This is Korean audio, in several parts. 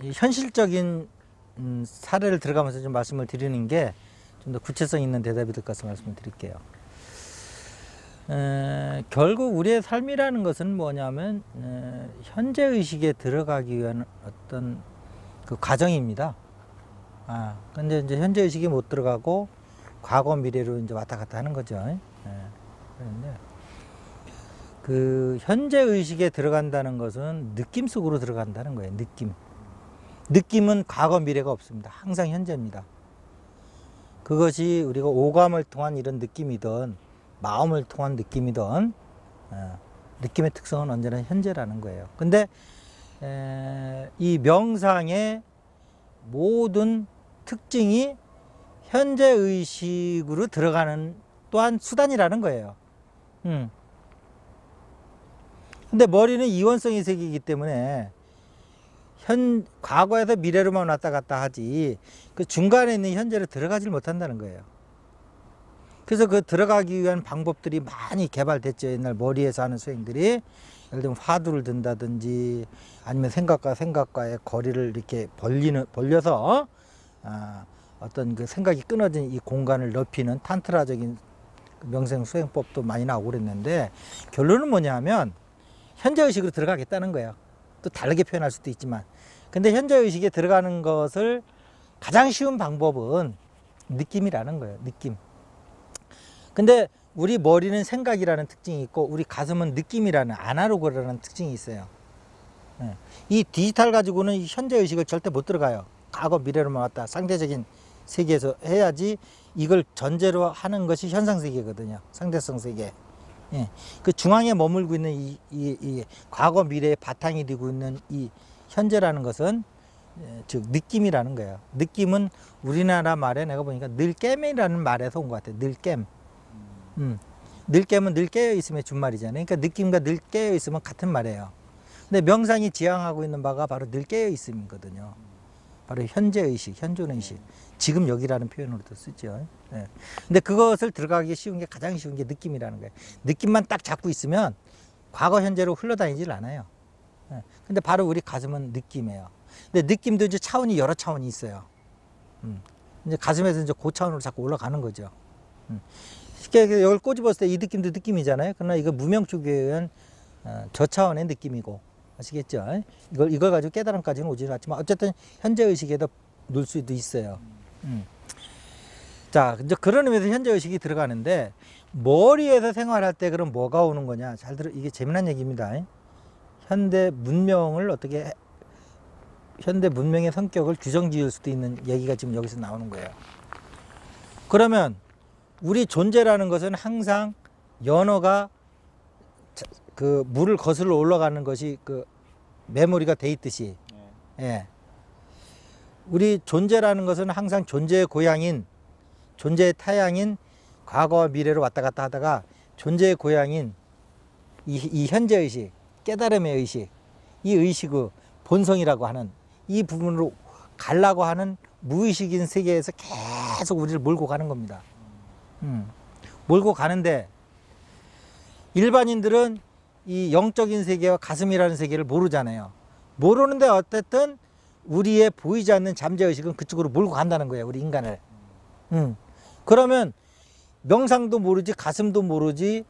이 현실적인 사례를 들어가면서 좀 말씀을 드리는 게 좀 더 구체성 있는 대답이 될 것 같아서 말씀을 드릴게요. 결국 우리의 삶이라는 것은 뭐냐면 현재 의식에 들어가기 위한 어떤 그 과정입니다. 근데 이제 현재 의식이 못 들어가고 과거 미래로 이제 왔다 갔다 하는 거죠. 그런데 그 현재 의식에 들어간다는 것은 느낌 속으로 들어간다는 거예요. 느낌은 과거 미래가 없습니다. 항상 현재입니다. 그것이 우리가 오감을 통한 이런 느낌이든 마음을 통한 느낌이든 느낌의 특성은 언제나 현재라는 거예요. 근데 이 명상의 모든 특징이 현재 의식으로 들어가는 또한 수단이라는 거예요. 근데 머리는 이원성의 세계이기 때문에 과거에서 미래로만 왔다 갔다 하지 그 중간에 있는 현재로 들어가질 못한다는 거예요. 그래서 그 들어가기 위한 방법들이 많이 개발됐죠. 옛날 머리에서 하는 수행들이. 예를 들면 화두를 든다든지 아니면 생각과의 거리를 이렇게 벌려서 어떤 그 생각이 끊어진 이 공간을 넓히는 탄트라적인 명상 수행법도 많이 나오고 그랬는데, 결론은 뭐냐면 현재 의식으로 들어가겠다는 거예요. 또 다르게 표현할 수도 있지만, 근데 현재 의식에 들어가는 것을 가장 쉬운 방법은 느낌이라는 거예요. 느낌. 근데 우리 머리는 생각이라는 특징이 있고 우리 가슴은 느낌이라는 아날로그라는 특징이 있어요. 이 디지털 가지고는 현재 의식을 절대 못 들어가요. 과거 미래로만 왔다 상대적인 세계에서 해야지. 이걸 전제로 하는 것이 현상 세계거든요. 상대성 세계. 그 중앙에 머물고 있는 이 과거 미래의 바탕이 되고 있는 이 현재라는 것은 즉 느낌이라는 거예요. 느낌은 우리나라 말에 내가 보니까 늘깨이라는 말에서 온 것 같아요. 늘깨. 늘깨면 늘 깨어 있음의 준말이잖아요. 그러니까 느낌과 늘 깨어 있으면 같은 말이에요. 근데 명상이 지향하고 있는 바가 바로 늘 깨어 있음이거든요. 바로 현재 의식, 현존 의식, 지금 여기라는 표현으로도 쓰죠. 근데 그것을 들어가기 쉬운 게, 가장 쉬운 게 느낌이라는 거예요. 느낌만 딱 잡고 있으면 과거 현재로 흘러다니질 않아요. 근데 바로 우리 가슴은 느낌이에요. 근데 느낌도 이제 차원이 여러 차원이 있어요. 이제 가슴에서 이제 그 차원으로 자꾸 올라가는 거죠. 쉽게 이걸 꼬집었을 때 이 느낌도 느낌이잖아요. 그러나 이거 무명 쪽에 의한 저차원의 느낌이고, 아시겠죠? 이걸 가지고 깨달음까지는 오지는 않지만 어쨌든 현재 의식에도 놓을 수도 있어요. 자, 이제 그런 의미에서 현재 의식이 들어가는데, 머리에서 생활할 때 그럼 뭐가 오는 거냐? 잘 들어, 이게 재미난 얘기입니다. 현대 문명을 어떻게, 현대 문명의 성격을 규정 지을 수도 있는 얘기가 지금 여기서 나오는 거예요. 그러면 우리 존재라는 것은 항상 연어가 그 물을 거슬러 올라가는 것이 그 메모리가 돼 있듯이, 우리 존재라는 것은 항상 존재의 고향인, 존재의 타향인 과거와 미래로 왔다 갔다 하다가 존재의 고향인 이 현재 의식, 깨달음의 의식, 이 의식의 본성이라고 하는 이 부분으로 가려고 하는 무의식인 세계에서 계속 우리를 몰고 가는 겁니다. 몰고 가는데, 일반인들은 이 영적인 세계와 가슴이라는 세계를 모르잖아요. 모르는데 어쨌든 우리의 보이지 않는 잠재의식은 그쪽으로 몰고 간다는 거예요. 우리 인간을. 그러면 명상도 모르지 가슴도 모르지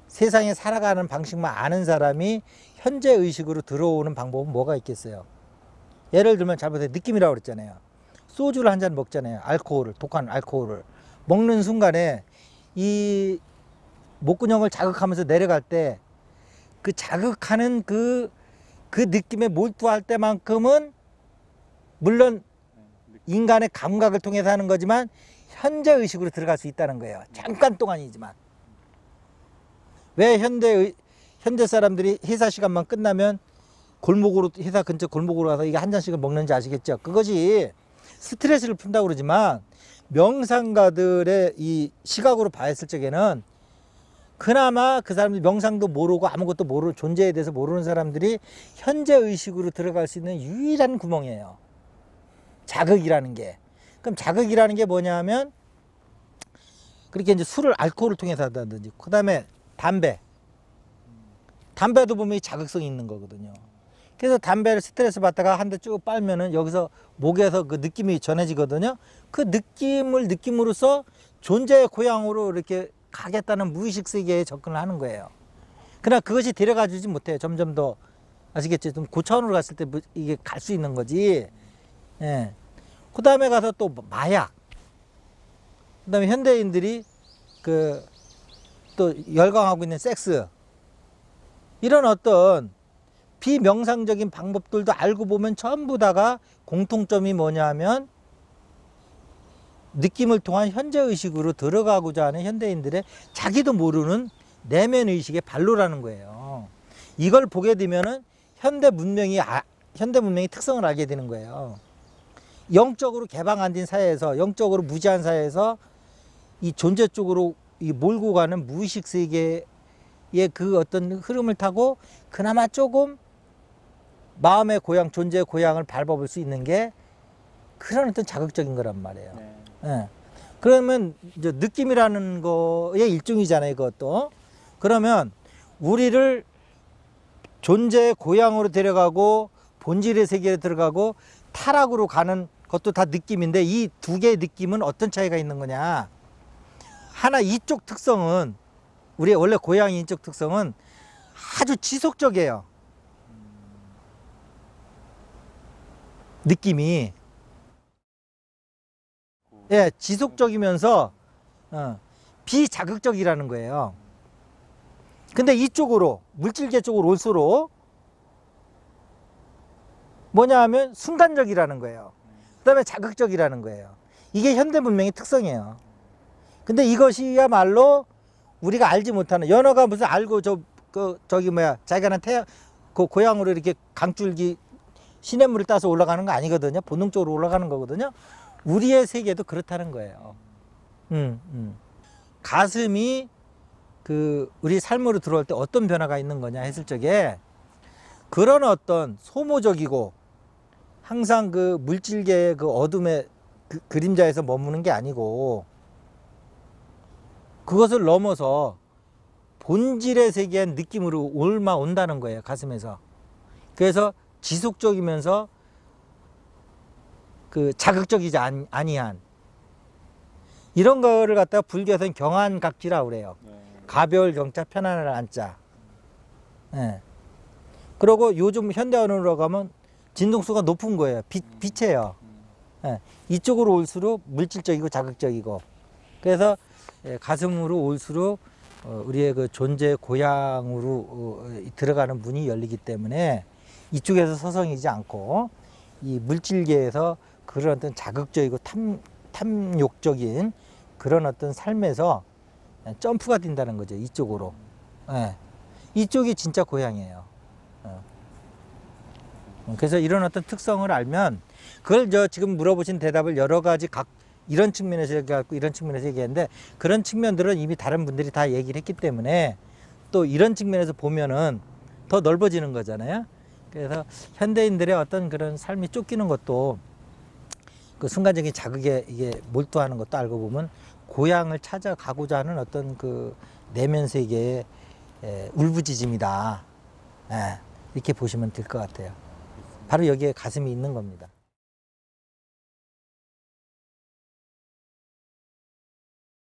세상에 살아가는 방식만 아는 사람이 현재 의식으로 들어오는 방법은 뭐가 있겠어요? 예를 들면 잘못해 느낌이라고 그랬잖아요. 소주를 한 잔 먹잖아요. 알코올을, 독한 알코올을 먹는 순간에 이 목구멍을 자극하면서 내려갈 때 그 자극하는 그 느낌에 몰두할 때만큼은 물론 인간의 감각을 통해서 하는 거지만 현재 의식으로 들어갈 수 있다는 거예요. 잠깐 동안이지만. 왜 현대 사람들이 회사 시간만 끝나면 골목으로, 회사 근처 골목으로 가서 이게 한 잔씩을 먹는지 아시겠죠? 그것이 스트레스를 푼다고 그러지만 명상가들의 이 시각으로 봤을 적에는 그나마 그 사람들이 명상도 모르고 아무것도 모르는 존재에 대해서 모르는 사람들이 현재 의식으로 들어갈 수 있는 유일한 구멍이에요. 자극이라는 게. 그럼 자극이라는 게 뭐냐 하면, 그렇게 이제 술을 알코올을 통해서 한다든지, 그 다음에 담배도 보면 자극성이 있는 거거든요. 그래서 담배를 스트레스 받다가 한 대 쭉 빨면은 여기서 목에서 그 느낌이 전해지거든요. 그 느낌을 느낌으로써 존재의 고향으로 이렇게 가겠다는 무의식 세계에 접근을 하는 거예요. 그러나 그것이 데려가 주지 못해요. 점점 더 아시겠죠? 좀 고차원으로 갔을 때 이게 갈 수 있는 거지. 예. 그 다음에 가서 또 마약. 그 다음에 현대인들이 그 또 열광하고 있는 섹스. 이런 어떤 비명상적인 방법들도 알고 보면 전부 다가 공통점이 뭐냐 하면 느낌을 통한 현재의식으로 들어가고자 하는 현대인들의 자기도 모르는 내면의식의 발로라는 거예요. 이걸 보게 되면은 현대 문명이 특성을 알게 되는 거예요. 영적으로 개방 안 된 사회에서, 영적으로 무지한 사회에서 이 존재 쪽으로 이 몰고 가는 무의식 세계의 그 어떤 흐름을 타고 그나마 조금 마음의 고향, 존재의 고향을 밟아볼 수 있는 게 그런 어떤 자극적인 거란 말이에요. 네. 예. 그러면 이제 느낌이라는 거의 일종이잖아요, 그것도. 그러면 우리를 존재의 고향으로 데려가고 본질의 세계에 들어가고 타락으로 가는 것도 다 느낌인데 이 두 개의 느낌은 어떤 차이가 있는 거냐. 하나 이쪽 특성은 우리의 원래 고향인 이쪽 특성은 아주 지속적이에요. 느낌이. 예, 지속적이면서 비자극적이라는 거예요. 근데 이쪽으로 물질계 쪽으로 올수록 뭐냐 하면 순간적이라는 거예요. 그 다음에 자극적이라는 거예요. 이게 현대 문명의 특성이에요. 근데 이것이야말로 우리가 알지 못하는, 연어가 무슨 알고 자기가 그 고향으로 이렇게 강줄기 시냇물을 따서 올라가는 거 아니거든요. 본능적으로 올라가는 거거든요. 우리의 세계도 그렇다는 거예요. 가슴이 우리 삶으로 들어올 때 어떤 변화가 있는 거냐 했을 적에 그런 어떤 소모적이고 항상 그 물질계의 그 어둠의 그림자에서 머무는 게 아니고 그것을 넘어서 본질의 세계의 느낌으로 온다는 거예요. 가슴에서. 그래서 지속적이면서 그 자극적이지 아니한 이런 거를 갖다가 불교에서는 경안각지라고 그래요. 가벼울 경자 편안을 안자. 예. 그리고 요즘 현대 언어로 가면 진동수가 높은 거예요. 빛이에요. 예. 이쪽으로 올수록 물질적이고 자극적이고. 그래서 가슴으로 올수록 우리의 그 존재 고향으로 들어가는 문이 열리기 때문에 이쪽에서 서성이지 않고 이 물질계에서 그런 어떤 자극적이고 탐욕적인 그런 어떤 삶에서 점프가 된다는 거죠. 이쪽으로. 예. 이쪽이 진짜 고향이에요. 그래서 이런 어떤 특성을 알면 그걸 지금 물어보신 대답을 여러 가지 이런 측면에서 얘기하고 이런 측면에서 얘기했는데 그런 측면들은 이미 다른 분들이 다 얘기를 했기 때문에 또 이런 측면에서 보면은 더 넓어지는 거잖아요. 그래서 현대인들의 어떤 그런 삶이 쫓기는 것도 그 순간적인 자극에 이게 몰두하는 것도 알고 보면 고향을 찾아가고자 하는 어떤 그 내면 세계의 울부짖음이다. 이렇게 보시면 될 것 같아요. 바로 여기에 가슴이 있는 겁니다.